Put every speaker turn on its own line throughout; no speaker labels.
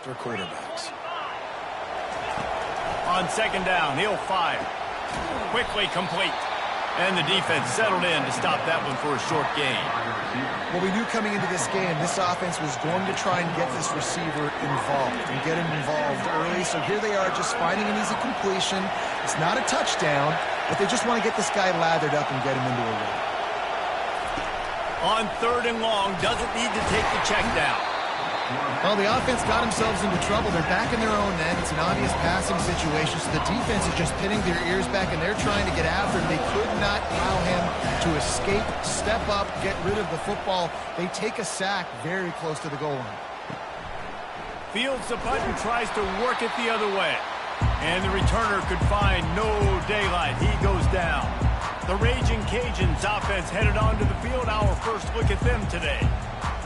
their quarterbacks.
On second down, he'll fire. Quickly complete. And the defense settled in to stop that one for a short gain.
Well, we knew coming into this game, this offense was going to try and get this receiver involved and get him involved early. So here they are just finding an easy completion. It's not a touchdown, but they just want to get this guy lathered up and get him into a run.
On third and long, doesn't need to take the check down.
Well, the offense got themselves into trouble. They're back in their own end. It's an obvious passing situation, so the defense is just pinning their ears back, and they're trying to get after him. They could not allow him to escape, step up, get rid of the football. They take a sack very close to the goal line.
Fields the punt and tries to work it the other way. And the returner could find no daylight. He goes down. The Raging Cajuns offense headed onto the field. Our first look at them today.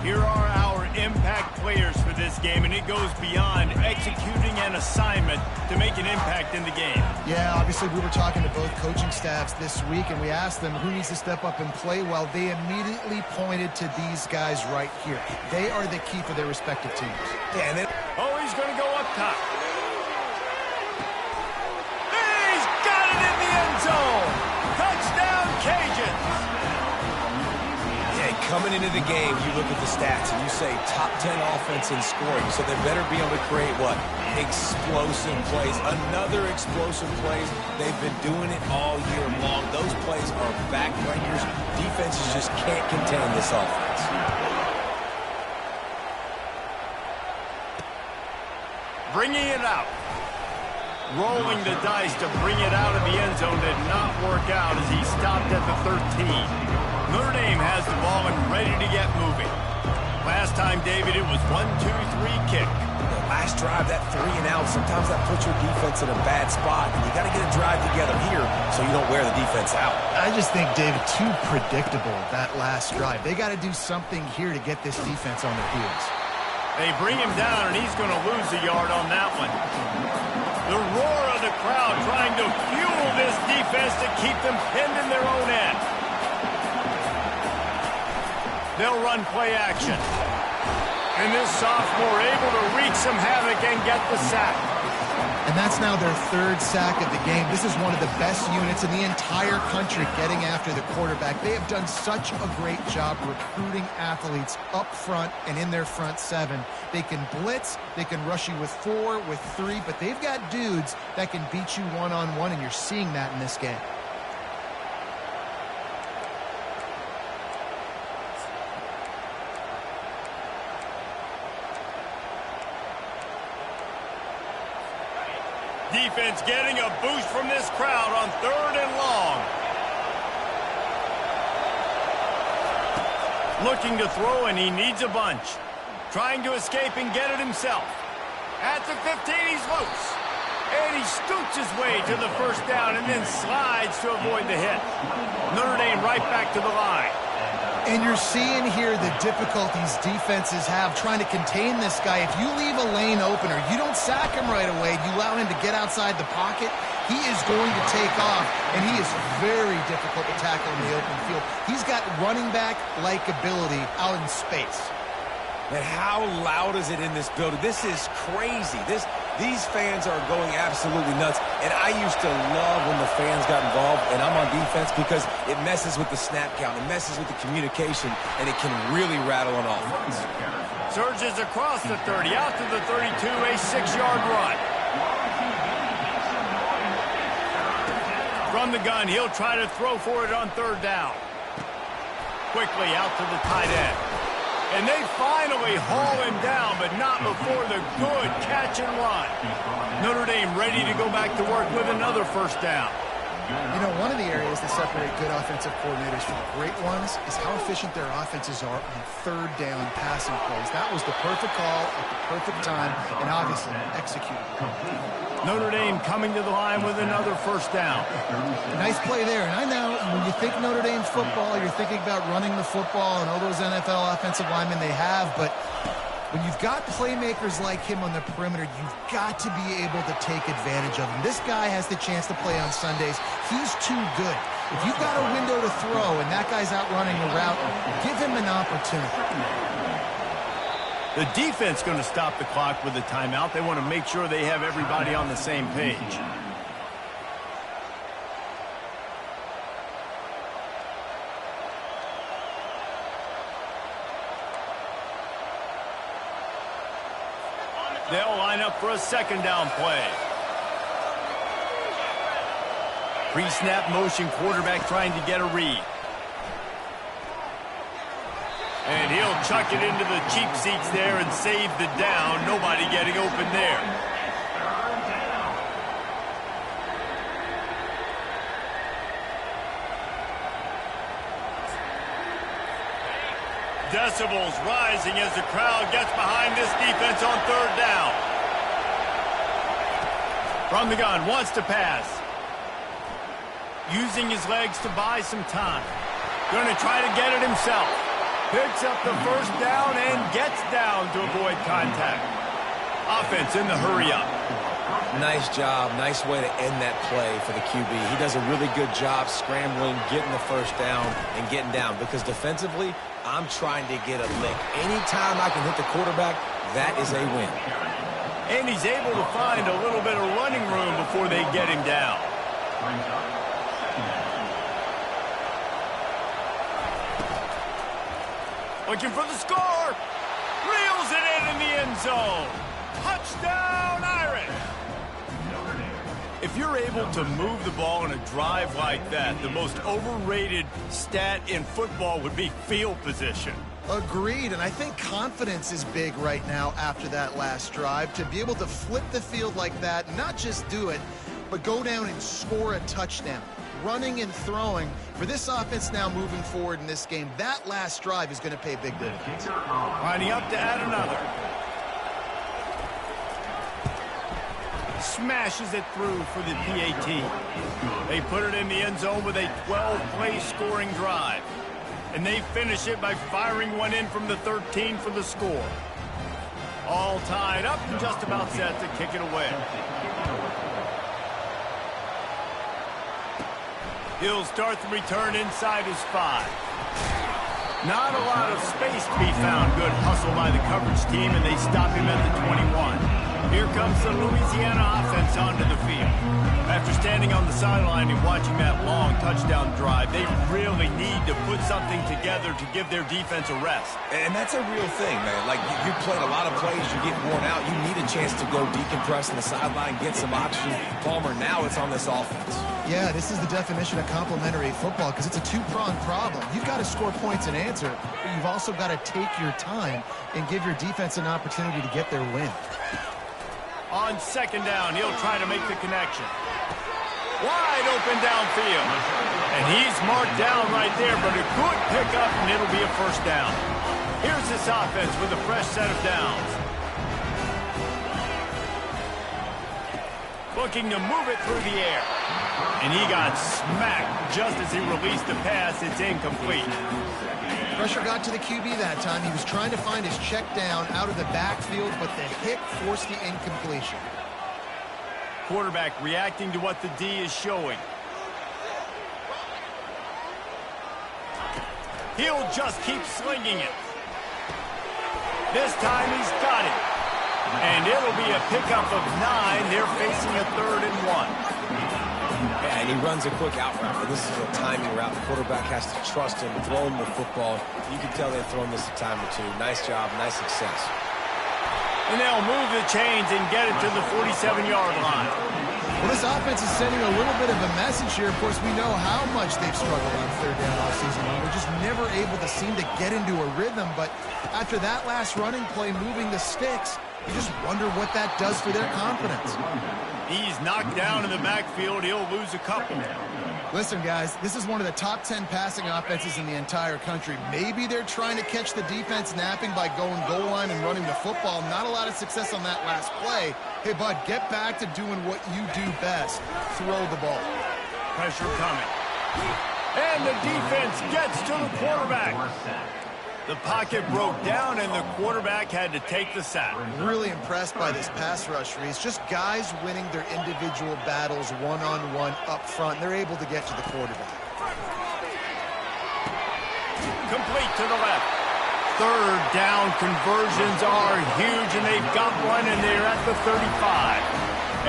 Here are our impact players for this game, and it goes beyond executing an assignment to make an impact in the game.
Yeah, obviously we were talking to both coaching staffs this week, and we asked them who needs to step up and play well. They immediately pointed to these guys right here. They are the key for their respective teams.
Yeah, and oh, he's going to go up top. He's got it in the end zone. Touchdown, Cajuns.
Coming into the game, you look at the stats and you say top 10 offense in scoring. So they better be able to create what? Explosive plays. Another explosive plays. They've been doing it all year long. Those plays are backbreakers. Defenses just can't contain this offense.
Bringing it out. Rolling the dice to bring it out of the end zone did not work out as he stopped at the 13. Notre Dame has the ball and ready to get moving. Last time, David, it was 1-2-3 kick.
The last drive, that 3 and out, sometimes that puts your defense in a bad spot, and you got to get a drive together here so you don't wear the defense out.
I just think, David, too predictable, that last drive. They got to do something here to get this defense on their heels.
They bring him down, and he's going to lose a yard on that one. The roar of the crowd trying to fuel this defense to keep them pinned in their own end. They'll run play action. And this sophomore able to wreak some havoc and get the sack.
And that's now their third sack of the game. This is one of the best units in the entire country getting after the quarterback. They have done such a great job recruiting athletes up front and in their front seven. They can blitz, they can rush you with 4, with 3, but they've got dudes that can beat you one-on-one, and you're seeing that in this game.
Defense getting a boost from this crowd on third and long. Looking to throw, and he needs a bunch. Trying to escape and get it himself. At the 15, he's loose. And he scoots his way to the first down and then slides to avoid the hit. Notre Dame right back to the line.
And you're seeing here the difficulties defenses have trying to contain this guy. If you leave a lane open or you don't sack him right away, you allow him to get outside the pocket, he is going to take off, and he is very difficult to tackle in the open field. He's got running back-like ability out in space.
And how loud is it in this building? This is crazy. These fans are going absolutely nuts. And I used to love when the fans got involved, and I'm on defense because it messes with the snap count. It messes with the communication, and it can really rattle an offense.
Surges across the 30, out to the 32, a 6-yard run. From the gun, he'll try to throw for it on third down. Quickly out to the tight end. And they finally haul him down, but not before the good catch and run. Notre Dame ready to go back to work with another first down.
You know, one of the areas that separate good offensive coordinators from great ones is how efficient their offenses are on third down passing plays. That was the perfect call at the perfect time, and obviously executed.
Notre Dame coming to the line with another first down.
Nice play there. And I know when you think Notre Dame football, you're thinking about running the football and all those NFL offensive linemen they have, but when you've got playmakers like him on the perimeter, you've got to be able to take advantage of him. This guy has the chance to play on Sundays. He's too good. If you've got a window to throw and that guy's out running a route, give him an opportunity.
The defense going to stop the clock with a timeout. They want to make sure they have everybody on the same page. They'll line up for a second down play. Pre-snap motion, quarterback trying to get a read. And he'll chuck it into the cheap seats there and save the down. Nobody getting open there. Decibels rising as the crowd gets behind this defense on third down. From the gun, wants to pass. Using his legs to buy some time. Going to try to get it himself. Picks up the first down and gets down to avoid contact. Offense in the hurry-up.
Nice job. Nice way to end that play for the QB. He does a really good job scrambling, getting the first down, and getting down. Because defensively, I'm trying to get a lick. Anytime I can hit the quarterback, that is a win.
And he's able to find a little bit of running room before they get him down. Looking for the score. Reels it in the end zone. Touchdown, Irish. If you're able to move the ball in a drive like that, the most overrated stat in football would be field position.
Agreed, and I think confidence is big right now after that last drive. To be able to flip the field like that, not just do it, but go down and score a touchdown. Running and throwing, for this offense now moving forward in this game, that last drive is going to pay big dividends.
Lining up to add another. Smashes it through for the PAT. They put it in the end zone with a 12-play scoring drive. And they finish it by firing one in from the 13 for the score. All tied up and just about set to kick it away. He'll start the return inside his 5. Not a lot of space to be found. Good hustle by the coverage team, and they stop him at the 21. Here comes the Louisiana offense onto the field. After standing on the sideline and watching that long touchdown drive, they really need to put something together to give their defense a rest.
And that's a real thing, man. Like, you played a lot of plays, you get worn out, you need a chance to go decompress on the sideline, get some oxygen. Palmer, now it's on this offense.
Yeah, this is the definition of complementary football because it's a two-pronged problem. You've got to score points and answer, but you've also got to take your time and give your defense an opportunity to get their win.
On second down, he'll try to make the connection. Wide open downfield. And he's marked down right there, but a good pickup, and it'll be a first down. Here's this offense with a fresh set of downs. Looking to move it through the air. And he got smacked just as he released the pass. It's incomplete.
Pressure got to the QB that time. He was trying to find his check down out of the backfield, but the hit forced the incompletion.
Quarterback reacting to what the D is showing. He'll just keep slinging it. This time he's got it. And it'll be a pickup of 9. They're facing a 3rd and 1.
Yeah, and he runs a quick out route. This is a timing route. The quarterback has to trust him, throw him the football. You can tell they've thrown this a time or two. Nice job, nice success.
And they'll move the chains and get it to the 47-yard line.
Well, this offense is sending a little bit of a message here. Of course, we know how much they've struggled on third down all season long. They're just never able to seem to get into a rhythm. But after that last running play, moving the sticks, you just wonder what that does for their confidence.
He's knocked down in the backfield. He'll lose a couple.
Listen, guys, this is one of the top 10 passing offenses in the entire country. Maybe they're trying to catch the defense napping by going goal line and running the football. Not a lot of success on that last play. Hey, bud, get back to doing what you do best. Throw the ball.
Pressure coming. And the defense gets to the quarterback. The pocket broke down, and the quarterback had to take the sack.
Really impressed by this pass rush, Reese. Just guys winning their individual battles one-on-one up front. They're able to get to the quarterback.
Complete to the left. Third down conversions are huge, and they've got one, and they're at the 35.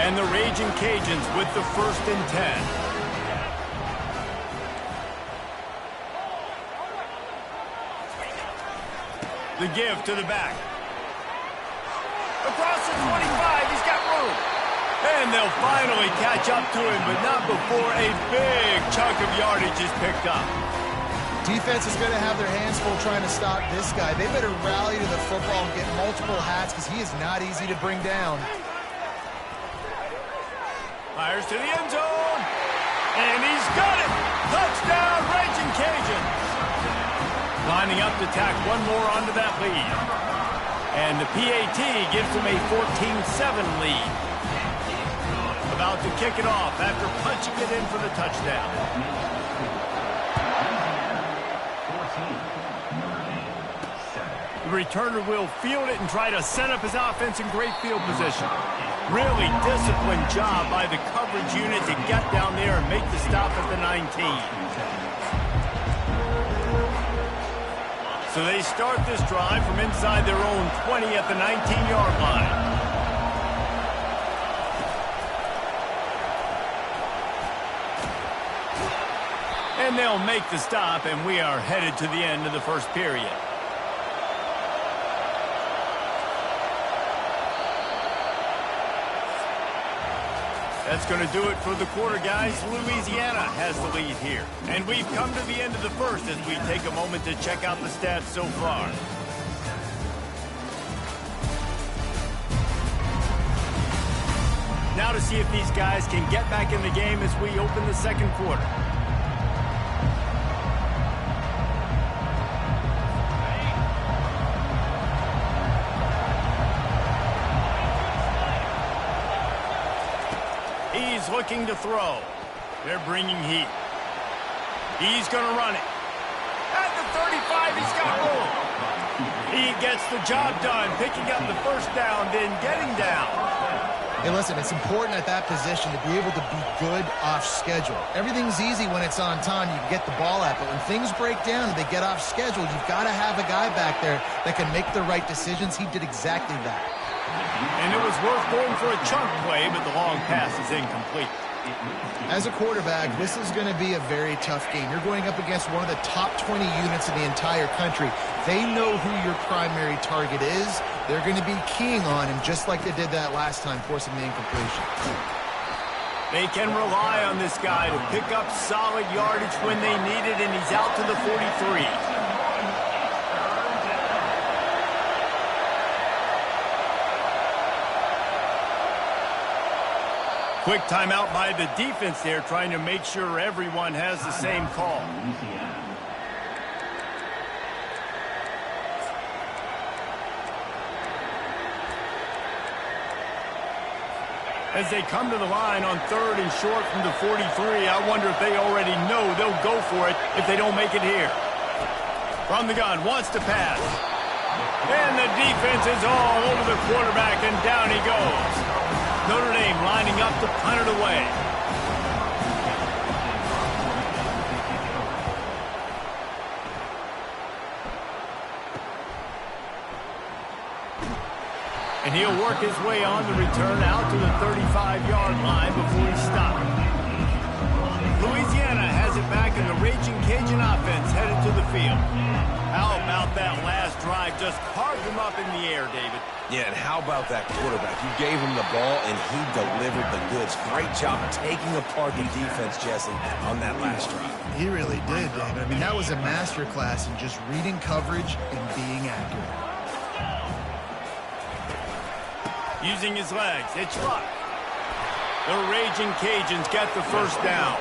And the Raging Cajuns with the 1st and 10. The give to the back. Across the 25, he's got room. And they'll finally catch up to him, but not before a big chunk of yardage is picked up.
Defense is going to have their hands full trying to stop this guy. They better rally to the football and get multiple hats because he is not easy to bring down.
Fires to the end zone. And he's got it. Touchdown, Raging Cajuns. Lining up to tack one more onto that lead. And the PAT gives them a 14-7 lead. About to kick it off after punching it in for the touchdown. The returner will field it and try to set up his offense in great field position. Really disciplined job by the coverage unit to get down there and make the stop at the 19. So they start this drive from inside their own 20 at the 19-yard line. And they'll make the stop, and we are headed to the end of the first period. That's going to do it for the quarter, guys. Louisiana has the lead here. And we've come to the end of the first as we take a moment to check out the stats so far. Now to see if these guys can get back in the game as we open the second quarter. He's looking to throw. They're bringing heat. He's going to run it. At the 35, he's got room. He gets the job done, picking up the first down, then getting down.
Hey, listen, it's important at that position to be able to be good off schedule. Everything's easy when it's on time. You can get the ball out, but when things break down and they get off schedule, you've got to have a guy back there that can make the right decisions. He did exactly that.
And it was worth going for a chunk play, but the long pass is incomplete.
As a quarterback, this is going to be a very tough game. You're going up against one of the top 20 units in the entire country. They know who your primary target is. They're going to be keying on him just like they did that last time, forcing the incompletion.
They can rely on this guy to pick up solid yardage when they need it, and he's out to the 43. Quick timeout by the defense there, trying to make sure everyone has the same call. As they come to the line on 3rd and short from the 43, I wonder if they already know they'll go for it if they don't make it here. From the gun, wants to pass. And the defense is all over the quarterback, and down he goes. Notre Dame lining up to punt it away. And he'll work his way on the return out to the 35-yard line before he stops. Louisiana has it back, and the Raging Cajun offense headed to the field. How about that last drive? Just carved him up in the air, David.
Yeah, and how about that quarterback? You gave him the ball, and he delivered the goods. Great job taking apart the defense, Jesse, on that last drive.
He really did, David. I mean, that was a masterclass in just reading coverage and being accurate.
Using his legs, it's Luck. The Raging Cajuns get the first down.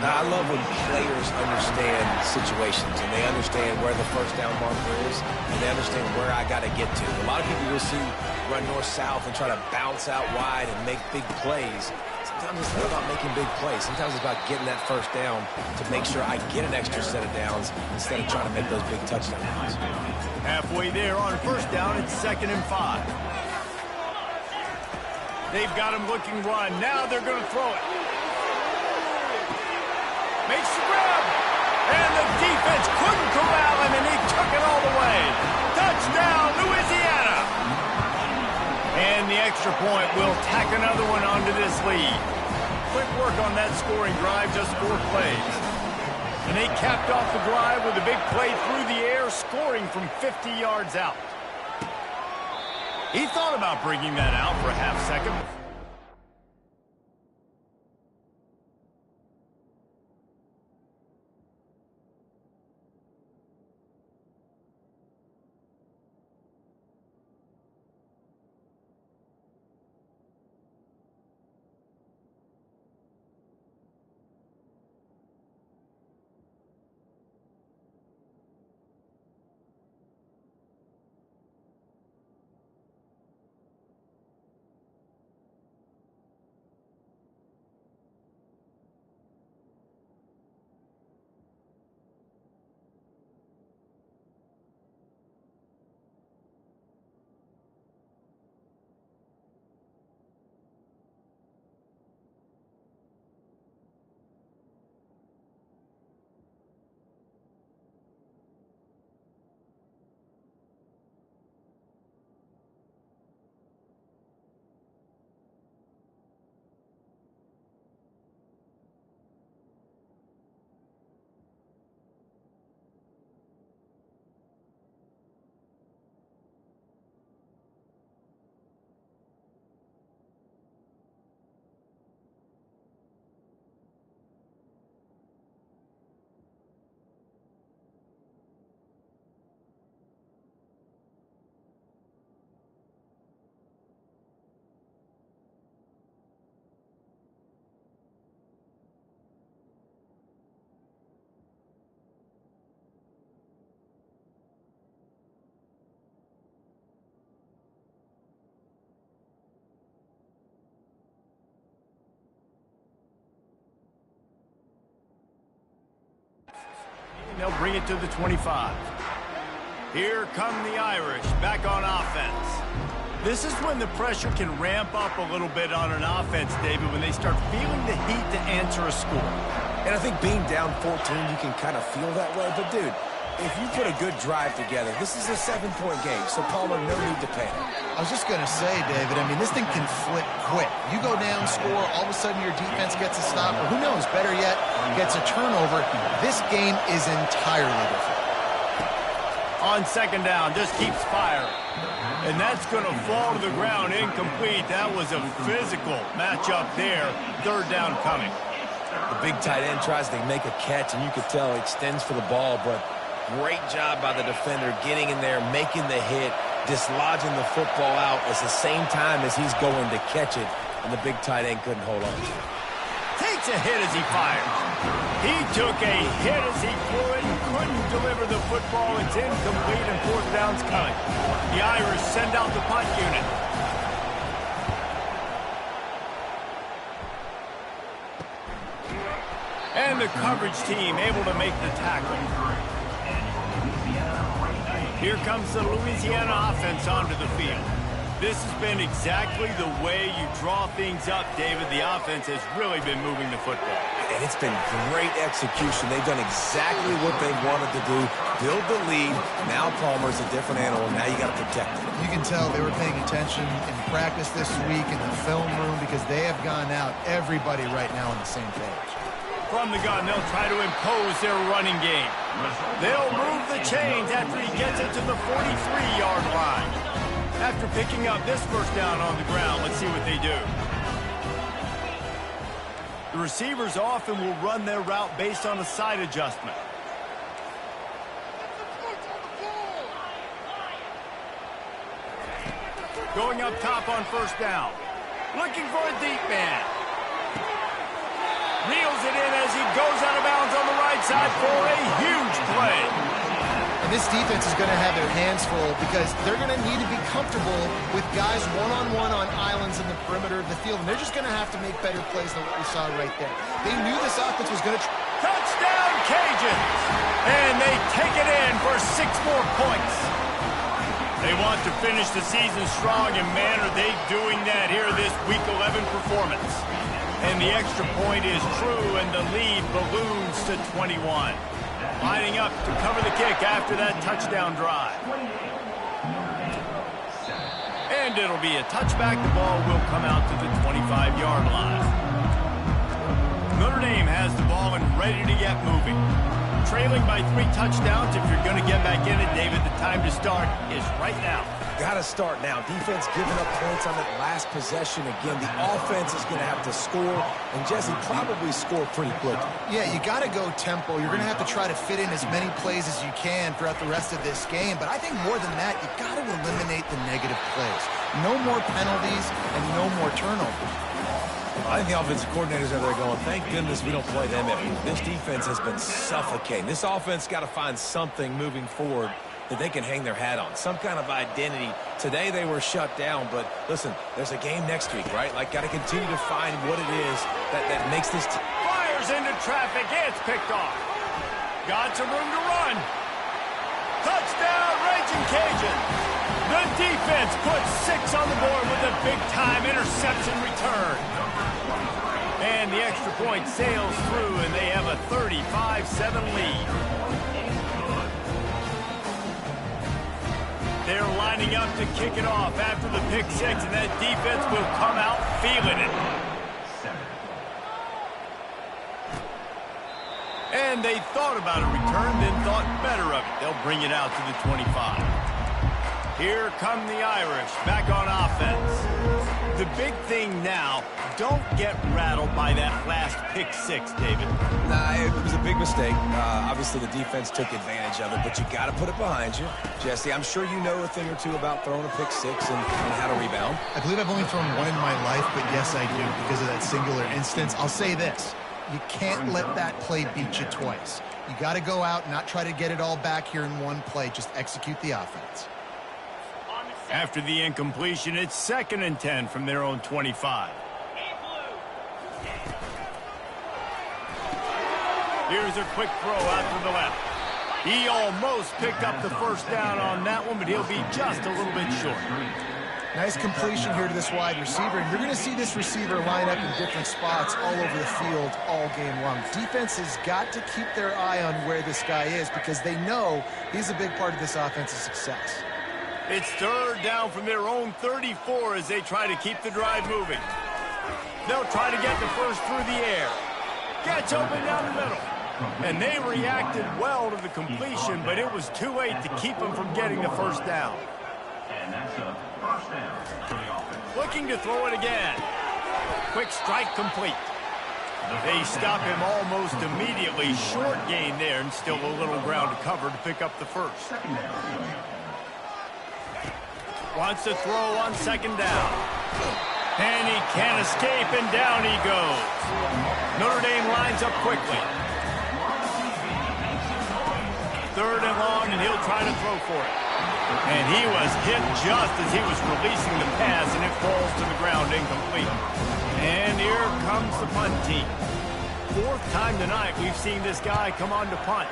Now, I love when players understand situations, and they understand where the first down marker is, and they understand where I got to get to. A lot of people will see run north-south and try to bounce out wide and make big plays. Sometimes it's not about making big plays. Sometimes it's about getting that first down to make sure I get an extra set of downs instead of trying to make those big touchdown runs.
Halfway there on first down, it's 2nd and 5. They've got him looking run. Now they're going to throw it. Makes the grab. And the defense couldn't corral him, and he took it all the way. Touchdown, Louisiana! And the extra point will tack another one onto this lead. Quick work on that scoring drive, just 4 plays. And they capped off the drive with a big play through the air, scoring from 50 yards out. He thought about bringing that out for a half second. They'll bring it to the 25. Here come the Irish back on offense. This is when the pressure can ramp up a little bit on an offense, David, when they start feeling the heat to answer a score.
And I think being down 14, you can kind of feel that way. But, dude, if you put a good drive together, this is a 7-point game, so Palmer, no need to panic.
I was just going to say, David, I mean, this thing can flip quick. You go down, score, all of a sudden your defense gets a stop, or who knows, better yet, gets a turnover. This game is entirely different.
On second down, just keeps firing. And that's going to fall to the ground incomplete. That was a physical matchup there. Third down coming.
The big tight end tries to make a catch, and you could tell he extends for the ball, but great job by the defender getting in there, making the hit, dislodging the football out at the same time as he's going to catch it, and the big tight end couldn't hold on to it.
Takes a hit as he fires. He took a hit as he threw it and couldn't deliver the football. It's incomplete and fourth down's coming. The Irish send out the punt unit. And the coverage team able to make the tackle. Here comes the Louisiana offense onto the field. This has been exactly the way you draw things up, David. The offense has really been moving the football.
And it's been great execution. They've done exactly what they wanted to do. Build the lead. Now Palmer's a different animal. Now you got to protect it.
You can tell they were paying attention in practice this week in the film room because they have gone out, everybody right now on the same page.
From the gun, they'll try to impose their running game. They'll move the chains after he gets it to the 43-yard line. After picking up this first down on the ground, let's see what they do. The receivers often will run their route based on a side adjustment. Going up top on first down. Looking for a deep man. Reels it in as he goes out of bounds on the right side for a huge play.
And this defense is going to have their hands full because they're going to need to be comfortable with guys one-on-one on islands in the perimeter of the field. And they're just going to have to make better plays than what we saw right there. They knew this offense was going to...
Touchdown, Cajuns! And they take it in for 6 more points. They want to finish the season strong, and man, are they doing that here this Week 11 performance. And the extra point is true, and the lead balloons to 21. Lining up to cover the kick after that touchdown drive. And it'll be a touchback. The ball will come out to the 25-yard line. Notre Dame has the ball and ready to get moving. Trailing by 3 touchdowns. If you're going to get back in it, David, the time to start is right now.
Got to start now. Defense giving up points on that last possession. Again, the offense is going to have to score, and Jesse probably score pretty quick.
Yeah, you got to go tempo. You're going to have to try to fit in as many plays as you can throughout the rest of this game. But I think more than that, you got to eliminate the negative plays. No more penalties and no more turnovers.
I think the offensive coordinators are there going, thank goodness we don't play them every. This defense has been suffocating. This offense got to find something moving forward that they can hang their hat on, some kind of identity. Today they were shut down, but listen, there's a game next week, right? Like, got to continue to find what it is that makes this team.
Fires into traffic, it's picked off. Got some room to run. Touchdown, Raging Cajun. The defense puts 6 on the board with a big-time interception return. And the extra point sails through, and they have a 35-7 lead. They're lining up to kick it off after the pick 6, and that defense will come out feeling it. And they thought about a return, then thought better of it. They'll bring it out to the 25. Here come the Irish, back on offense. The big thing now, don't get rattled by that last pick 6, David.
Nah, it was a big mistake. Obviously, the defense took advantage of it, but you got to put it behind you. Jesse, I'm sure you know a thing or two about throwing a pick 6 and how to rebound.
I believe I've only thrown one in my life, but yes, I do, because of that singular instance. I'll say this. You can't let that play beat you twice. You got to go out and not try to get it all back here in one play. Just execute the offense.
After the incompletion, it's 2nd and 10 from their own 25. Here's a quick throw out to the left. He almost picked up the first down on that one, but he'll be just a little bit short.
Nice completion here to this wide receiver. And you're going to see this receiver line up in different spots all over the field all game long. Defense has got to keep their eye on where this guy is because they know he's a big part of this offense's success.
It's 3rd down from their own 34 as they try to keep the drive moving. They'll try to get the first through the air. Gets open down the middle. And they reacted well to the completion, but it was too late to keep them from getting the first down. Looking to throw it again. Quick strike complete. They stop him almost immediately. Short gain there and still a little ground to cover to pick up the first. Wants to throw on 2nd down. And he can't escape, and down he goes. Notre Dame lines up quickly. 3rd and long, and he'll try to throw for it. And he was hit just as he was releasing the pass, and it falls to the ground incomplete. And here comes the punt team. 4th time tonight we've seen this guy come on to punt.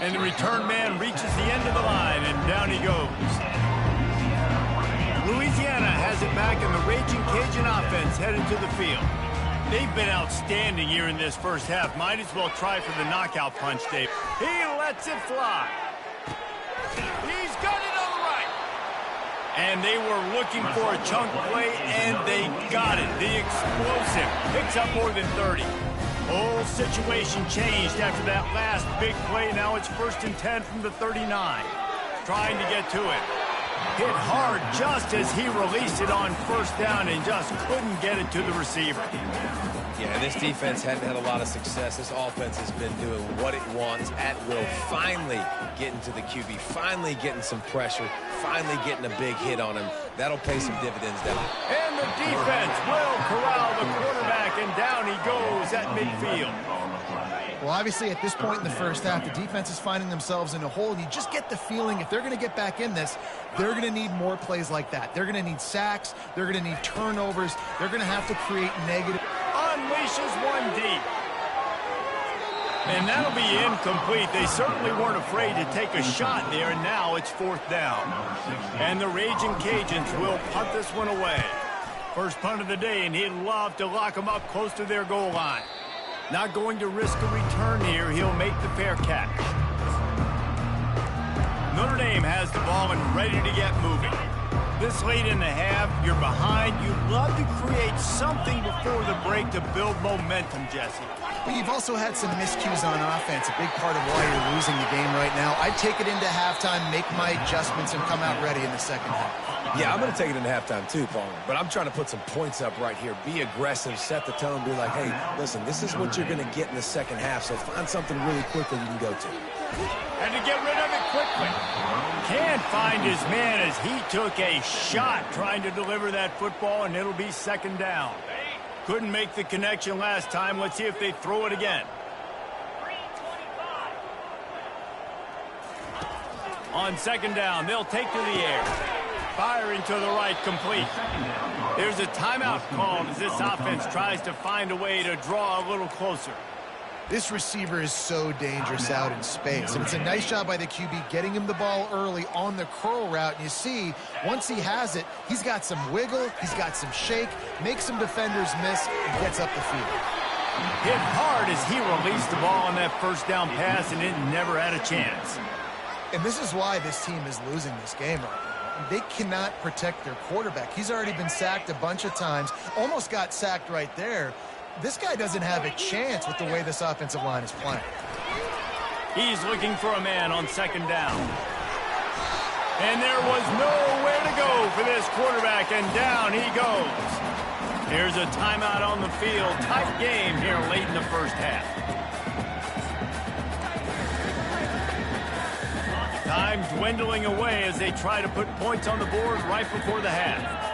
And the return man reaches the end of the line, and down he goes. Louisiana has it back, and the Raging Cajun offense headed to the field. They've been outstanding here in this first half. Might as well try for the knockout punch, Dave. He lets it fly. He's got it on the right. And they were looking for a chunk play, and they got it. The explosive picks up more than 30. Whole situation changed after that last big play. Now it's 1st and 10 from the 39. Trying to get to it. Hit hard just as he released it on 1st down and just couldn't get it to the receiver.
Yeah, this defense hadn't had a lot of success. This offense has been doing what it wants at will. Finally getting to the QB. Finally getting some pressure. Finally getting a big hit on him. That'll pay some dividends down.
And the defense will corral the quarterback, and down he goes at midfield.
Well, obviously, at this point in the first half, the defense is finding themselves in a hole, and you just get the feeling if they're going to get back in this, they're going to need more plays like that. They're going to need sacks. They're going to need turnovers. They're going to have to create negative.
Unleashes one deep. And that'll be incomplete. They certainly weren't afraid to take a shot there, and now it's 4th down. And the Raging Cajuns will punt this one away. First punt of the day, and he'd love to lock them up close to their goal line. Not going to risk a return here. He'll make the fair catch. Notre Dame has the ball and ready to get moving. This late in the half, you're behind. You'd love to create something before the break to build momentum, Jesse.
But you've also had some miscues on offense, a big part of why you're losing the game right now. I'd take it into halftime, make my adjustments, and come out ready in the second half.
Yeah, I'm going to take it into halftime too, Paul. But I'm trying to put some points up right here. Be aggressive, set the tone, be like, hey, listen, this is what you're going to get in the second half, so find something really quickly you can go to.
And to get rid of it quickly. Can't find his man as he took a shot trying to deliver that football, and it'll be second down. Couldn't make the connection last time. Let's see if they throw it again. On second down, they'll take to the air. Firing to the right, complete. There's a timeout called as this offense tries to find a way to draw a little closer.
This receiver is so dangerous out in space, and it's a nice job by the QB getting him the ball early on the curl route. And you see, once he has it, he's got some wiggle, he's got some shake, makes some defenders miss, and gets up the field.
Hit hard as he released the ball on that first down pass, and it never had a chance.
And this is why this team is losing this game right now. They cannot protect their quarterback. He's already been sacked a bunch of times, almost got sacked right there. This guy doesn't have a chance with the way this offensive line is playing.
He's looking for a man on second down. And there was nowhere to go for this quarterback, and down he goes. There's a timeout on the field. Tight game here late in the first half. Time dwindling away as they try to put points on the board right before the half.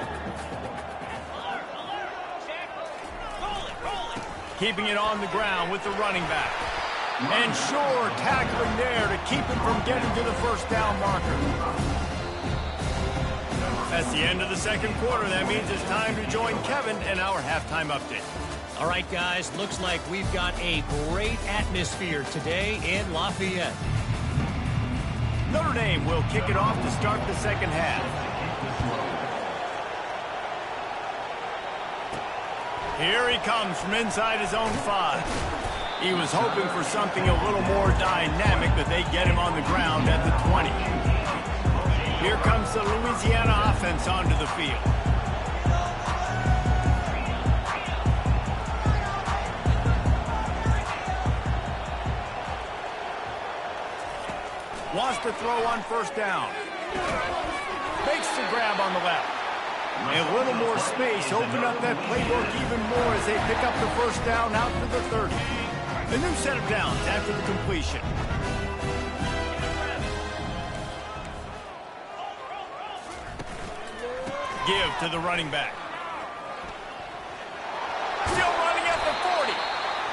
Keeping it on the ground with the running back. And sure, tackling there to keep him from getting to the first down marker. That's the end of the second quarter. That means it's time to join Kevin in our halftime update.
All right, guys, looks like we've got a great atmosphere today in Lafayette.
Notre Dame will kick it off to start the second half. Here he comes from inside his own 5. He was hoping for something a little more dynamic, but they get him on the ground at the 20. Here comes the Louisiana offense onto the field. Wants to throw on first down. Makes the grab on the left. And a little more space, open up that playbook even more as they pick up the first down out to the 30. The new set of downs after the completion. Give to the running back. Still running at the 40.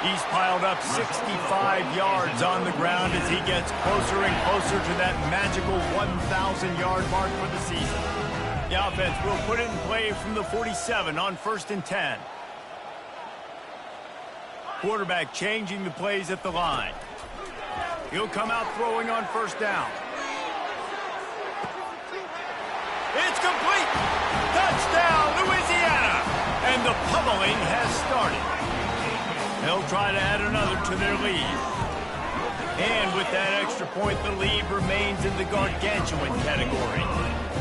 He's piled up 65 yards on the ground as he gets closer and closer to that magical 1,000-yard mark for the season. The offense will put it in play from the 47 on 1st and 10. Quarterback changing the plays at the line. He'll come out throwing on first down. It's complete. Touchdown, Louisiana. And the pummeling has started. They'll try to add another to their lead. And with that extra point, the lead remains in the gargantuan category.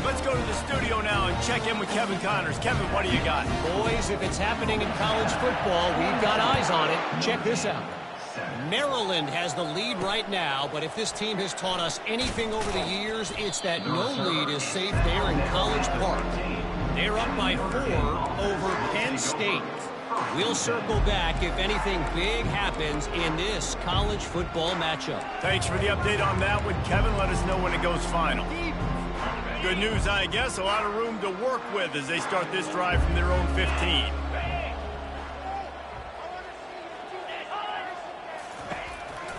Let's go to the studio now and check in with Kevin Connors. Kevin, what do you got?
Boys, if it's happening in college football, we've got eyes on it. Check this out. Maryland has the lead right now, but if this team has taught us anything over the years, it's that no lead is safe there in College Park. They're up by 4 over Penn State. We'll circle back if anything big happens in this college football matchup.
Thanks for the update on that one, Kevin. Let us know when it goes final. Good news, I guess. A lot of room to work with as they start this drive from their own 15.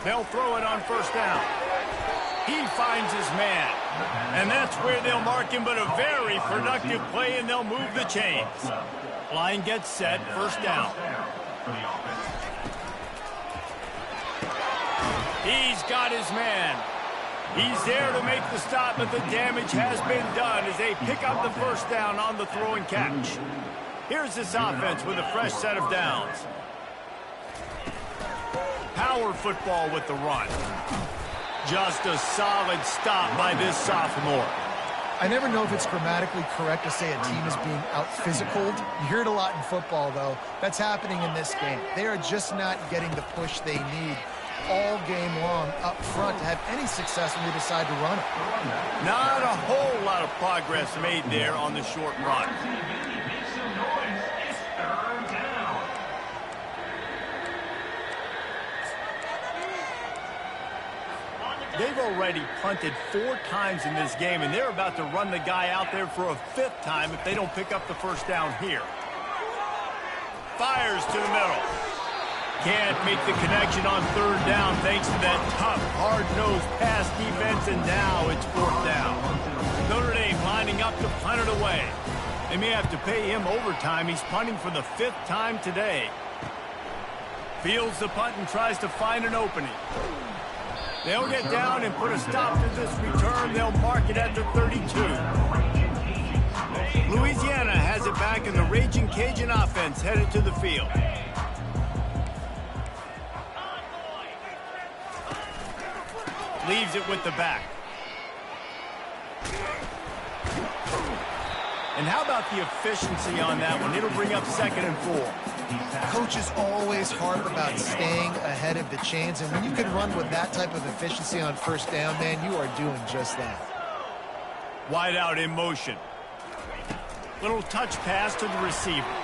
They'll throw it on first down. He finds his man. And that's where they'll mark him, but a very productive play, and they'll move the chains. Line gets set, first down. He's got his man. He's there to make the stop, but the damage has been done as they pick up the first down on the throw and catch. Here's this offense with a fresh set of downs. Power football with the run. Just a solid stop by this sophomore.
I never know if it's grammatically correct to say a team is being out-physicaled. You hear it a lot in football, though. That's happening in this game. They are just not getting the push they need all game long up front to have any success when they decide to run it.
Not a whole lot of progress made there on the short run. They've already punted 4 times in this game, and they're about to run the guy out there for a 5th time if they don't pick up the first down here. Fires to the middle. Can't make the connection on 3rd down thanks to that tough, hard-nosed pass defense, and now it's 4th down. Notre Dame lining up to punt it away. They may have to pay him overtime. He's punting for the 5th time today. Fields the punt and tries to find an opening. They'll get down and put a stop to this return. They'll mark it at the 32. Louisiana has it back, and the Raging Cajun offense headed to the field. Leaves it with the back. And how about the efficiency on that one? It'll bring up 2nd and 4.
Coach is always harp about staying ahead of the chains, and when you can run with that type of efficiency on 1st down, man, you are doing just that.
Wide out in motion. Little touch pass to the receiver.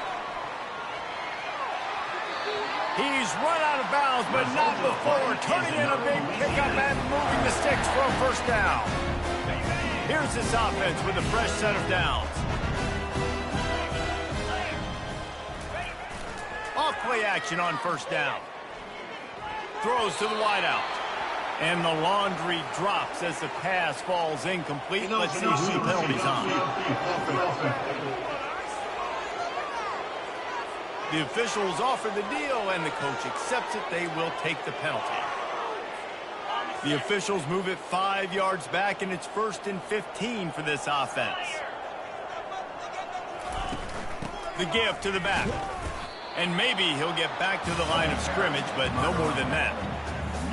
He's run out of bounds, but not before turning in a big pickup and moving the sticks for a 1st down. Here's this offense with a fresh set of downs. Off-play action on 1st down. Throws to the wideout. And the laundry drops as the pass falls incomplete. Let's see who the penalty's on. The officials offer the deal, and the coach accepts it. They will take the penalty. The officials move it 5 yards back, and it's 1st and 15 for this offense. The give to the back. And maybe he'll get back to the line of scrimmage, but no more than that.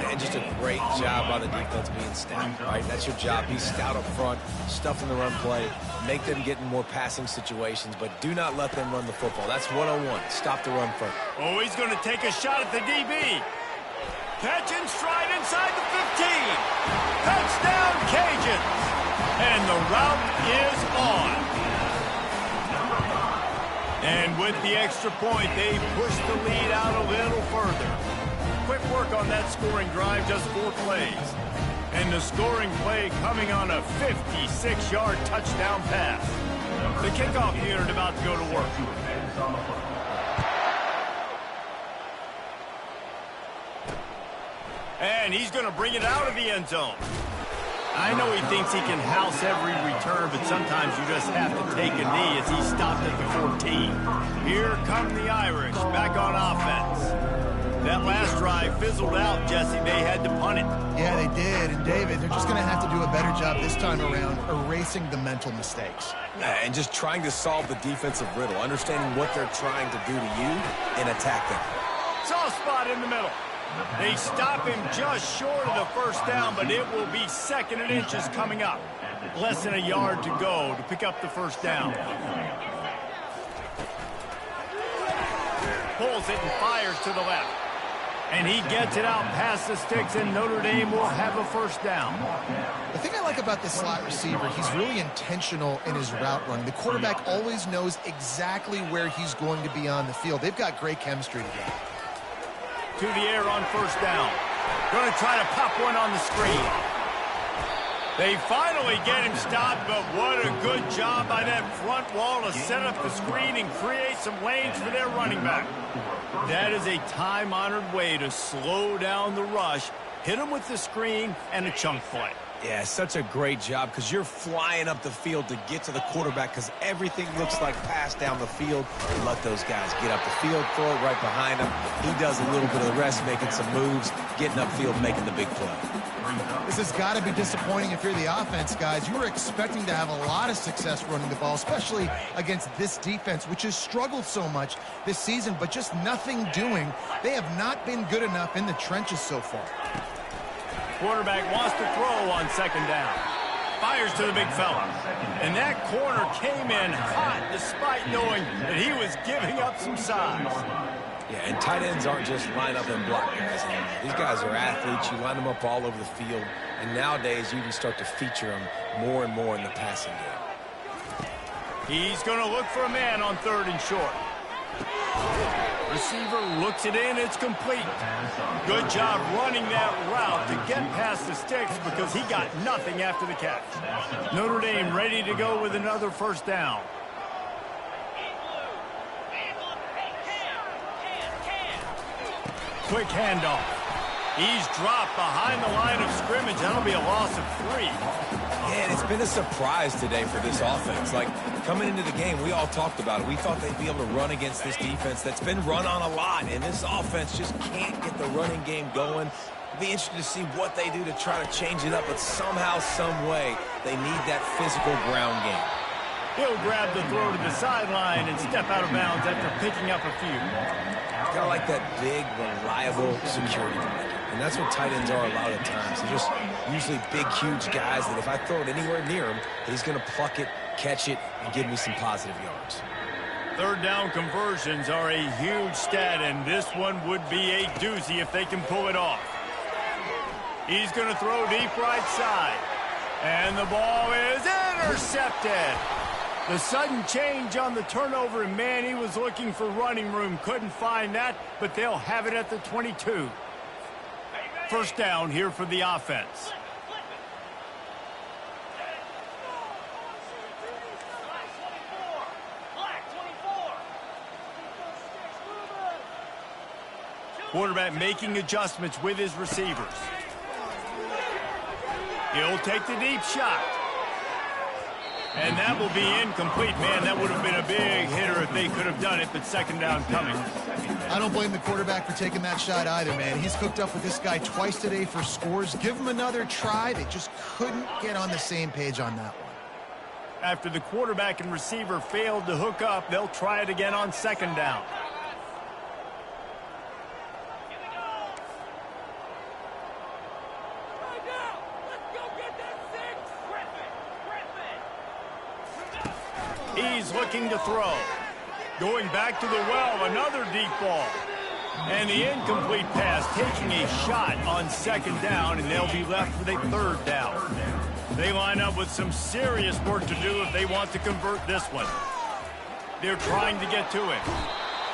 And just a great job by the defense being stout, right? That's your job. Be stout up front, stuff in the run play, make them get in more passing situations, but do not let them run the football. That's one-on-one. Stop the run first.
Oh, he's going to take a shot at the DB. Catch and stride inside the 15. Touchdown, Cajuns. And the route is on. And with the extra point, they push the lead out a little further. Quick work on that scoring drive, just 4 plays. And the scoring play coming on a 56-yard touchdown pass. The kickoff unit about to go to work. And he's going to bring it out of the end zone. I know he thinks he can house every return, but sometimes you just have to take a knee as he stopped at the 14. Here come the Irish, back on offense. That last drive fizzled out, Jesse. They had to punt it.
Yeah, they did. And, David, they're just going to have to do a better job this time around erasing the mental mistakes.
And just trying to solve the defensive riddle, understanding what they're trying to do to you and attack them.
Soft spot in the middle. They stop him just short of the 1st down, but it will be 2nd and inches coming up. Less than a yard to go to pick up the 1st down. Pulls it and fires to the left. And he gets it out past the sticks, and Notre Dame will have a 1st down.
The thing I like about this slot receiver, he's really intentional in his route running. The quarterback always knows exactly where he's going to be on the field. They've got great chemistry together.
To the air on 1st down. Going to try to pop one on the screen. They finally get him stopped, but what a good job by that front wall to set up the screen and create some lanes for their running back. That is a time-honored way to slow down the rush, hit him with the screen, and a chunk play.
Yeah, such a great job because you're flying up the field to get to the quarterback because everything looks like pass down the field. And let those guys get up the field, throw it right behind him. He does a little bit of the rest, making some moves, getting upfield, making the big play.
This has got to be disappointing if you're the offense, guys. You were expecting to have a lot of success running the ball, especially against this defense, which has struggled so much this season, but just nothing doing. They have not been good enough in the trenches so far.
Quarterback wants to throw on second down. Fires to the big fella. And that corner came in hot despite knowing that he was giving up some size.
Yeah, and tight ends aren't just line up and block guys anymore. These guys are athletes. You line them up all over the field. And nowadays, you can start to feature them more and more in the passing game.
He's going to look for a man on third and short. Receiver looks it in. It's complete. Good job running that route to get past the sticks because he got nothing after the catch. Notre Dame ready to go with another first down. Quick handoff. He's dropped behind the line of scrimmage. That'll be a loss of 3.
Yeah, and it's been a surprise today for this offense. Like, coming into the game, we all talked about it. We thought they'd be able to run against this defense that's been run on a lot, and this offense just can't get the running game going. It'll be interesting to see what they do to try to change it up, but somehow, some way, they need that physical ground game.
He'll grab the throw to the sideline and step out of bounds after picking up a few.
Kind of like that big, reliable security blanket. And that's what tight ends are a lot of times. They're just usually big, huge guys that if I throw it anywhere near him, he's going to pluck it, catch it, and give me some positive yards.
Third down conversions are a huge stat, and this one would be a doozy if they can pull it off. He's going to throw deep right side. And the ball is intercepted. The sudden change on the turnover, and man, he was looking for running room. Couldn't find that, but they'll have it at the 22. First down here for the offense. Quarterback making adjustments with his receivers. He'll take the deep shot. And that will be incomplete. Man, that would have been a big hitter if they could have done it, but second down coming.
I don't blame the quarterback for taking that shot either, man. He's cooked up with this guy twice today for scores. Give him another try. They just couldn't get on the same page on that one.
After the quarterback and receiver failed to hook up, they'll try it again on second down. He's looking to throw. Going back to the well, another deep ball. And the incomplete pass, taking a shot on second down, and they'll be left with a third down. They line up with some serious work to do if they want to convert this one. They're trying to get to it.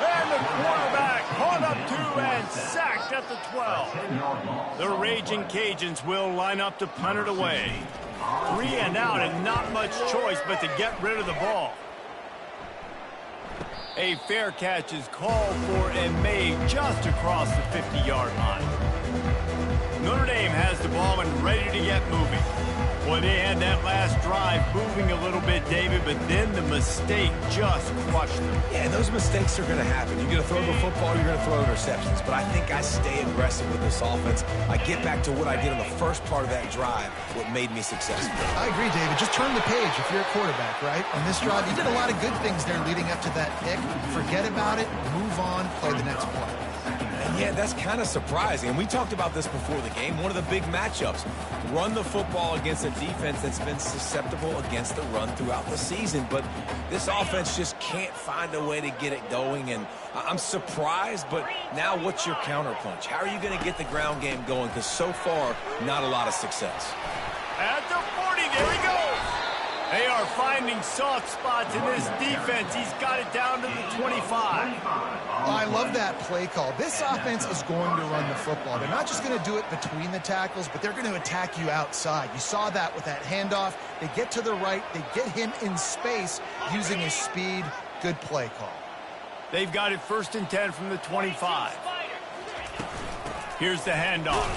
And the quarterback caught up to and sacked at the 12. The Raging Cajuns will line up to punt it away. 3 and out, and not much choice but to get rid of the ball. A fair catch is called for and made just across the 50-yard line. Notre Dame has the ball and ready to get moving. Boy, they had that last drive moving a little bit, David, but then the mistake just crushed them.
Yeah, and those mistakes are going to happen. You're going to throw the football, you're going to throw interceptions. But I think I stay aggressive with this offense. I get back to what I did on the first part of that drive, what made me successful.
I agree, David. Just turn the page if you're a quarterback, right? On this drive, you did a lot of good things there leading up to that pick. Forget about it, move on, play the next play.
And yeah, that's kind of surprising. And we talked about this before the game. One of the big matchups. Run the football against a defense that's been susceptible against the run throughout the season. But this offense just can't find a way to get it going. And I'm surprised, but now what's your counterpunch? How are you going to get the ground game going? Because so far, not a lot of success.
At the 40, there he goes. They are finding soft spots in this defense. He's got it down to the 25.
I love that play call. This offense is going to run the football. They're not just going to do it between the tackles, but they're going to attack you outside. You saw that with that handoff. They get to the right. They get him in space using his speed. Good play call.
They've got it 1st and 10 from the 25. Here's the handoff.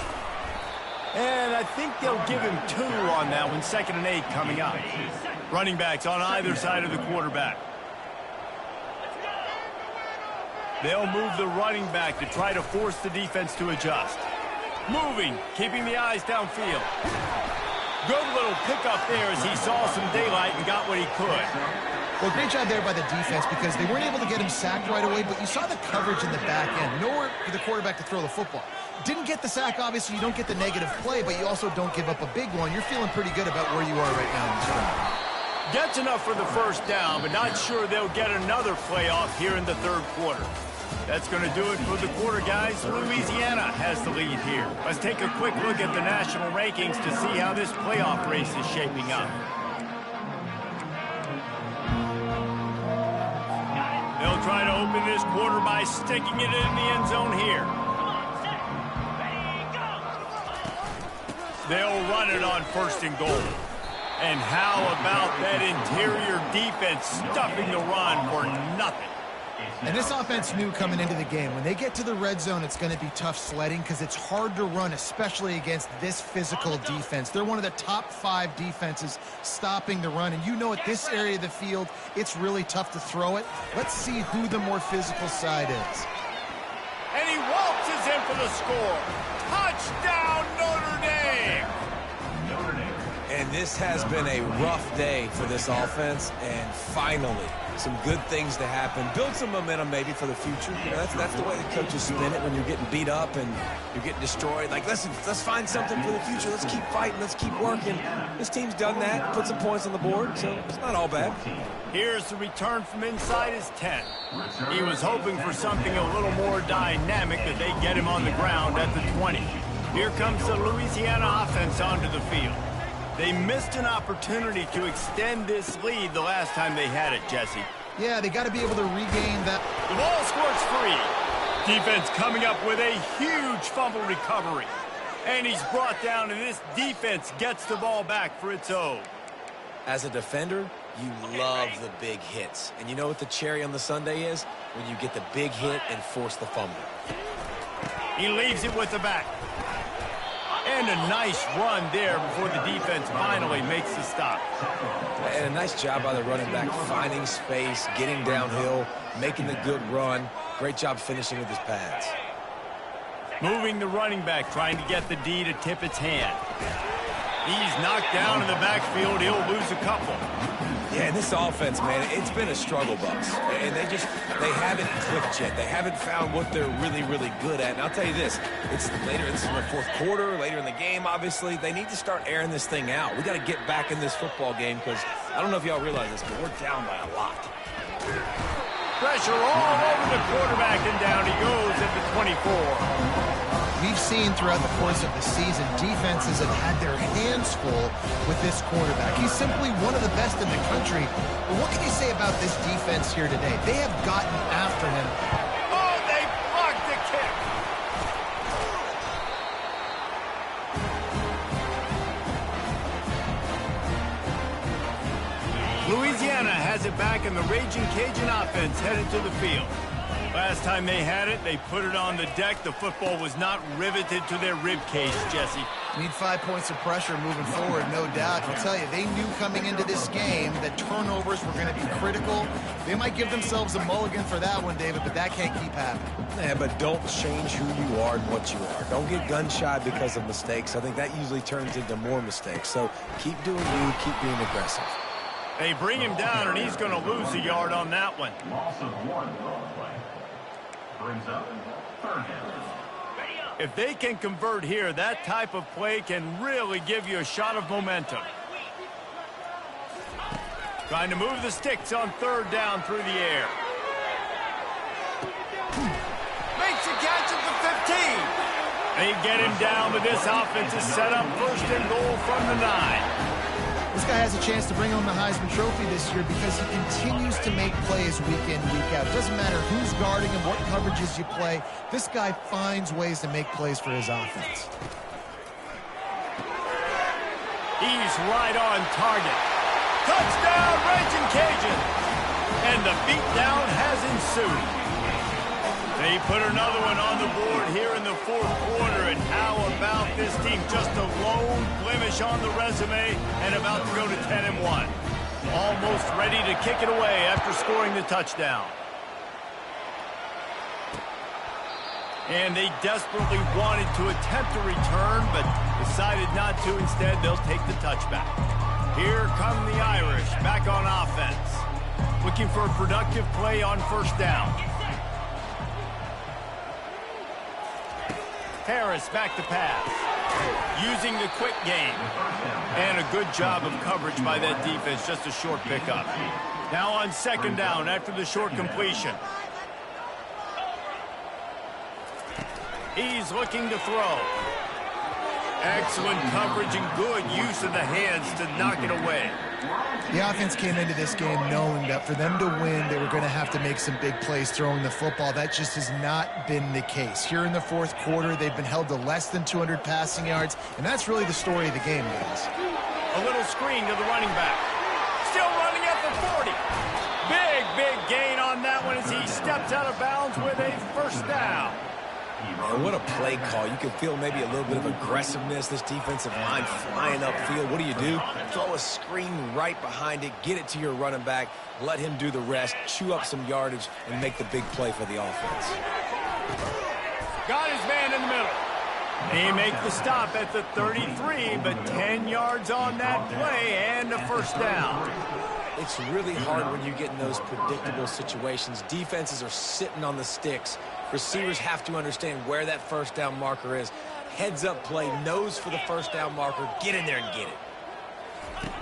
And I think they'll give him 2 on that one, 2nd and 8 coming up. Running backs on either side of the quarterback. They'll move the running back to try to force the defense to adjust. Moving, keeping the eyes downfield. Good little pickup there as he saw some daylight and got what he could.
Well, great job there by the defense because they weren't able to get him sacked right away, but you saw the coverage in the back end. Nowhere for the quarterback to throw the football. Didn't get the sack, obviously. You don't get the negative play, but you also don't give up a big one. You're feeling pretty good about where you are right now in this game.
Gets enough for the first down, but not sure they'll get another play off here in the 3rd quarter. That's going to do it for the quarter, guys. Louisiana has the lead here. Let's take a quick look at the national rankings to see how this playoff race is shaping up. They'll try to open this quarter by sticking it in the end zone here. They'll run it on 1st and goal. And how about that interior defense stuffing the run for nothing?
And this offense knew coming into the game, when they get to the red zone, it's going to be tough sledding because it's hard to run, especially against this physical defense. They're one of the top 5 defenses stopping the run. And you know at this area of the field, it's really tough to throw it. Let's see who the more physical side is.
And he waltzes in for the score. Touchdown, Notre Dame!
And this has been a rough day for this offense, and finally, some good things to happen. Build some momentum maybe for the future. You know, that's the way the coaches spin it when you're getting beat up and you're getting destroyed. Like, listen, let's find something for the future. Let's keep fighting. Let's keep working. This team's done that, put some points on the board, so it's not all bad.
Here's the return from inside his 10. He was hoping for something a little more dynamic, but they get him on the ground at the 20. Here comes the Louisiana offense onto the field. They missed an opportunity to extend this lead the last time they had it, Jesse.
Yeah, they got to be able to regain that.
The ball squirts free. Defense coming up with a huge fumble recovery. And he's brought down, and this defense gets the ball back for its own.
As a defender, you love the big hits. And you know what the cherry on the sundae is? When you get the big hit and force the fumble.
He leaves it with the back. And a nice run there before the defense finally makes the stop.
And a nice job by the running back, finding space, getting downhill, making the good run. Great job finishing with his pads.
Moving the running back, trying to get the D to tip its hand. He's knocked down in the backfield. He'll lose a couple.
Yeah, and this offense, man, it's been a struggle, Bucks. And they haven't clicked yet. They haven't found what they're really, really good at. And I'll tell you this, it's in the 4th quarter, later in the game, obviously. They need to start airing this thing out. We got to get back in this football game because I don't know if y'all realize this, but we're down by a lot.
Pressure all over the quarterback, and down he goes at the 24.
We've seen throughout the course of the season, defenses have had their hands full with this quarterback. He's simply one of the best in the country. But what can you say about this defense here today? They have gotten after him.
Oh, they blocked the kick. Louisiana has it back, and the Raging Cajun offense headed to the field. Last time they had it, they put it on the deck. The football was not riveted to their rib cage, Jesse.
Need 5 points of pressure moving forward, no doubt. I'll tell you, they knew coming into this game that turnovers were going to be critical. They might give themselves a mulligan for that one, David, but that can't keep happening.
Yeah, but don't change who you are and what you are. Don't get gun-shy because of mistakes. I think that usually turns into more mistakes. So keep doing you, keep being aggressive.
They bring him down, and he's going to lose a yard on that one.
Loss of 1 play. Brings up 3rd down.
If they can convert here, that type of play can really give you a shot of momentum. Trying to move the sticks on 3rd down through the air. Makes a catch at the 15. They get him down, but this offense is set up 1st and goal from the 9.
This guy has a chance to bring home the Heisman Trophy this year because he continues to make plays week in, week out. It doesn't matter who's guarding him, what coverages you play. This guy finds ways to make plays for his offense.
He's right on target. Touchdown, Raging Cajun! And the beatdown has ensued. They put another one on the board here in the fourth quarter, and how about this team? Just a lone blemish on the resume and about to go to 10-1. Almost ready to kick it away after scoring the touchdown. And they desperately wanted to attempt a return, but decided not to. Instead, they'll take the touchback. Here come the Irish back on offense. Looking for a productive play on first down. Harris back to pass. Using the quick game. And a good job of coverage by that defense. Just a short pickup. Now on second down after the short completion. He's looking to throw. Excellent coverage and good use of the hands to knock it away.
The offense came into this game knowing that for them to win, they were going to have to make some big plays throwing the football. That just has not been the case. Here in the fourth quarter, they've been held to less than 200 passing yards, and that's really the story of the game, guys.
A little screen to the running back. Still running at the 40. Big gain on that one as he steps out of bounds with a first down.
And what a play call. You can feel maybe a little bit of aggressiveness. This defensive line flying upfield. What do? Throw a screen right behind it. Get it to your running back. Let him do the rest. Chew up some yardage and make the big play for the offense.
Got his man in the middle. They make the stop at the 33, but 10 yards on that play and a first down.
It's really hard when you get in those predictable situations. Defenses are sitting on the sticks. Receivers have to understand where that first down marker is. Heads up play, nose for the first down marker. Get in there and get it.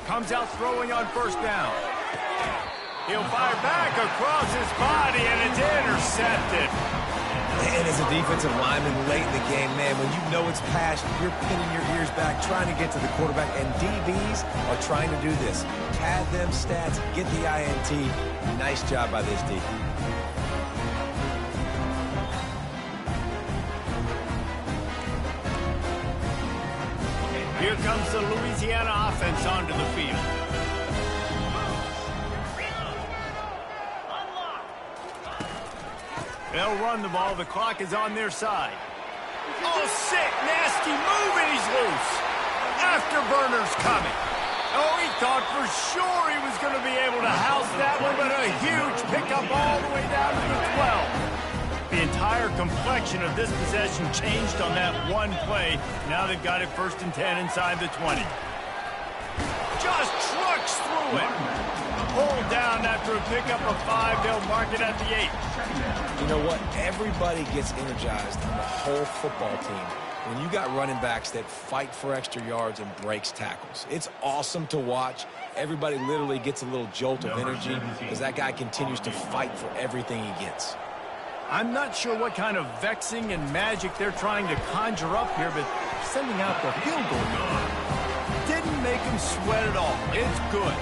Comes out throwing on first down. He'll fire back across his body, and it's intercepted.
And as a defensive lineman late in the game, man, when you know it's past, you're pinning your ears back, trying to get to the quarterback, and DBs are trying to do this. Pad them stats, get the INT. Nice job by this D.
Here comes the Louisiana offense onto the field. They'll run the ball. The clock is on their side. Oh, sick, nasty move, and he's loose. Afterburner's coming. Oh, he thought for sure he was going to be able to house that one, but a huge pickup all the way down to the 12. The entire complexion of this possession changed on that one play. Now they've got it 1st and 10 inside the 20. Just trucks through it. Pulled down after a pickup of 5. They'll mark it at the 8.
You know what? Everybody gets energized on the whole football team when you got running backs that fight for extra yards and breaks tackles. It's awesome to watch. Everybody literally gets a little jolt of energy because that guy continues to fight for everything he gets.
I'm not sure what kind of vexing and magic they're trying to conjure up here, but sending out the field goal didn't make him sweat at all. It's good.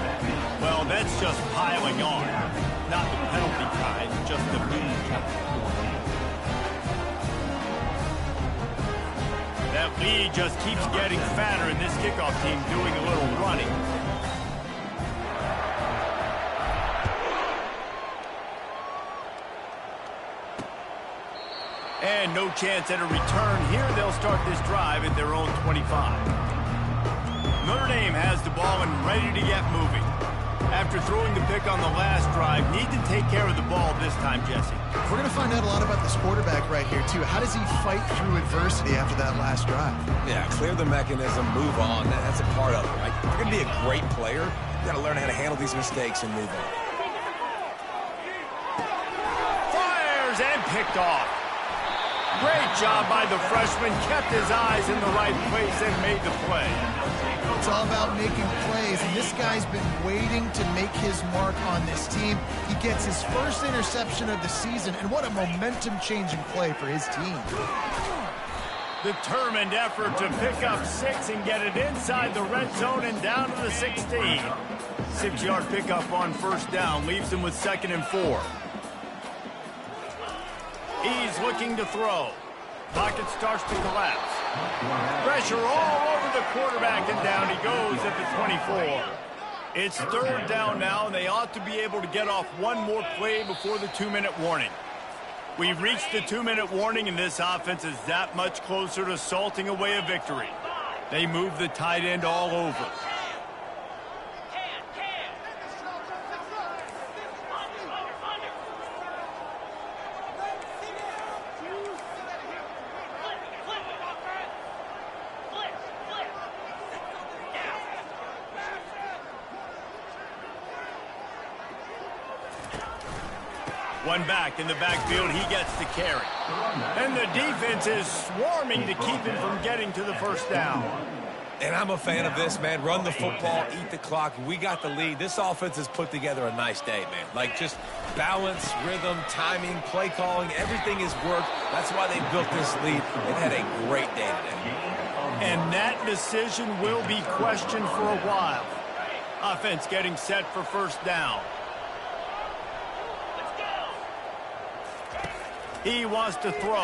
Well, that's just piling on. Not the penalty kind, just the mean kind. That lead just keeps getting fatter, and this kickoff team doing a little running. And no chance at a return here. They'll start this drive at their own 25. Notre Dame has the ball and ready to get moving. After throwing the pick on the last drive, need to take care of the ball this time, Jesse.
We're going to find out a lot about this quarterback right here, too. How does he fight through adversity after that last drive?
Yeah, clear the mechanism, move on. That's a part of it, right? If you're going to be a great player, you got to learn how to handle these mistakes and move on.
Fires and picked off. Great job by the freshman. Kept his eyes in the right place and made the play.
It's all about making plays, and this guy's been waiting to make his mark on this team. He gets his first interception of the season, and what a momentum-changing play for his team.
Determined effort to pick up 6 and get it inside the red zone and down to the 16. 6-yard pickup on first down leaves him with 2nd and 4. He's looking to throw. Pocket starts to collapse. Pressure all over the quarterback, and down he goes at the 24. It's 3rd down now, and they ought to be able to get off one more play before the 2-minute warning. We've reached the 2-minute warning, and this offense is that much closer to salting away a victory. They move the tight end all over. One back in the backfield, he gets the carry. And the defense is swarming to keep him from getting to the first down.
And I'm a fan of this, man. Run the football, eat the clock. We got the lead. This offense has put together a nice day, man. Like, just balance, rhythm, timing, play calling, everything has worked. That's why they built this lead. They've had a great day today.
And that decision will be questioned for a while. Offense getting set for first down. He wants to throw.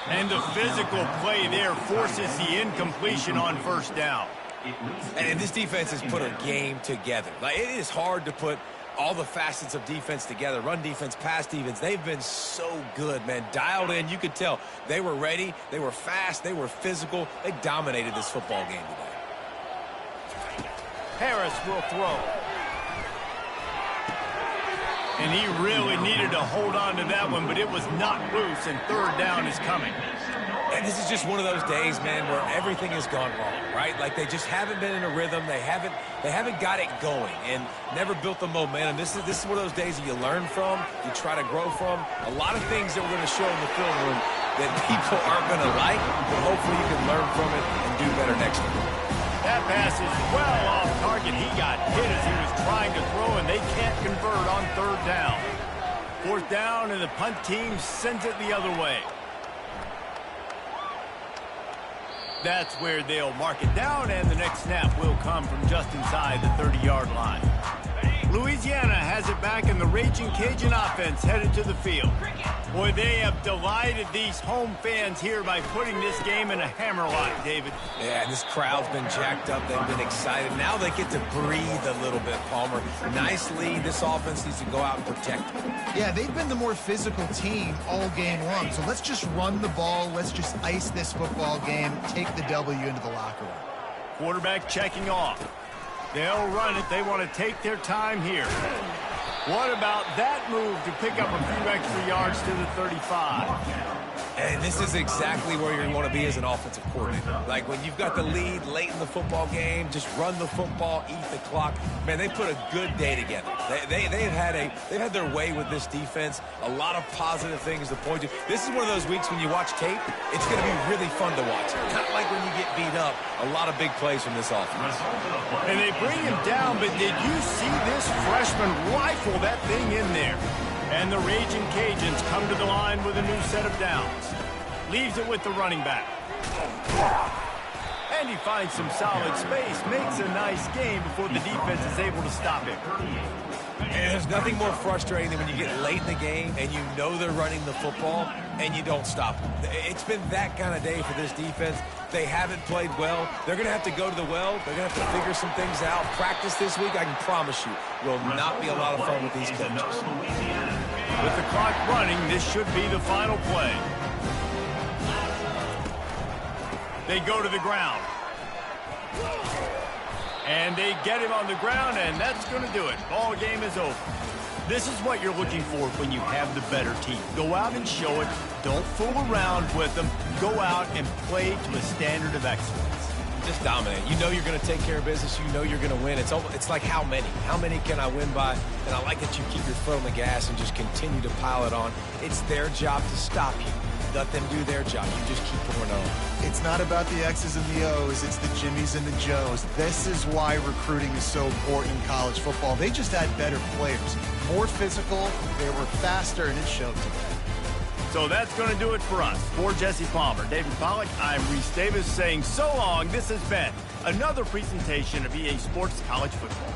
And the physical play there forces the incompletion on first down.
And this defense has put a game together. Like, it is hard to put all the facets of defense together. Run defense, pass defense. They've been so good, man. Dialed in. You could tell they were ready. They were fast. They were physical. They dominated this football game today.
Harris will throw. And he really needed to hold on to that one, but it was not loose, and third down is coming.
And this is just one of those days, man, where everything has gone wrong, right? Like, they just haven't been in a rhythm. They haven't got it going and never built the momentum. This is one of those days that you learn from, you try to grow from. A lot of things that we're going to show in the film room that people aren't going to like, but hopefully you can learn from it and do better next time.
That pass is well off target. He got hit as he was trying to throw, and they can't convert on third down. Fourth down, and the punt team sends it the other way. That's where they'll mark it down, and the next snap will come from just inside the 30-yard line. Louisiana has it back, and the Raging Cajun offense headed to the field. Boy, they have delighted these home fans here by putting this game in a hammerlock, David.
Yeah, this crowd's been jacked up. They've been excited. Now they get to breathe a little bit, Palmer. Nice lead. This offense needs to go out and protect it.
Yeah, they've been the more physical team all game long. So let's just run the ball. Let's just ice this football game, take the W into the locker room.
Quarterback checking off. They'll run it. They want to take their time here. What about that move to pick up a few extra yards to the 35?
And this is exactly where you want to be as an offensive coordinator. Like, when you've got the lead late in the football game, just run the football, eat the clock. Man, they put a good day together. They've had their way with this defense. A lot of positive things to point to. This is one of those weeks when you watch tape, it's going to be really fun to watch. Kind of like when you get beat up, a lot of big plays from this offense.
And they bring him down, but did you see this freshman rifle that thing in there? And the Raging Cajuns come to the line with a new set of downs. Leaves it with the running back. And he finds some solid space, makes a nice game before the defense is able to stop him.
And there's nothing more frustrating than when you get late in the game and you know they're running the football and you don't stop them. It's been that kind of day for this defense. They haven't played well. They're going to have to go to the well. They're going to have to figure some things out. Practice this week, I can promise you, will not be a lot of fun with these coaches.
With the clock running, this should be the final play. They go to the ground. And they get him on the ground, and that's going to do it. Ball game is over. This is what you're looking for when you have the better team. Go out and show it. Don't fool around with them. Go out and play to a standard of excellence.
Just dominate. You know you're going to take care of business. You know you're going to win. It's like how many? How many can I win by? And I like that you keep your foot on the gas and just continue to pile it on. It's their job to stop you. Let them do their job. You just keep going on.
It's not about the X's and the O's. It's the Jimmies and the Joes. This is why recruiting is so important in college football. They just had better players. More physical. They were faster, and it showed today.
So that's going to do it for us. For Jesse Palmer, David Pollack, I'm Reese Davis saying so long. This has been another presentation of EA Sports College Football.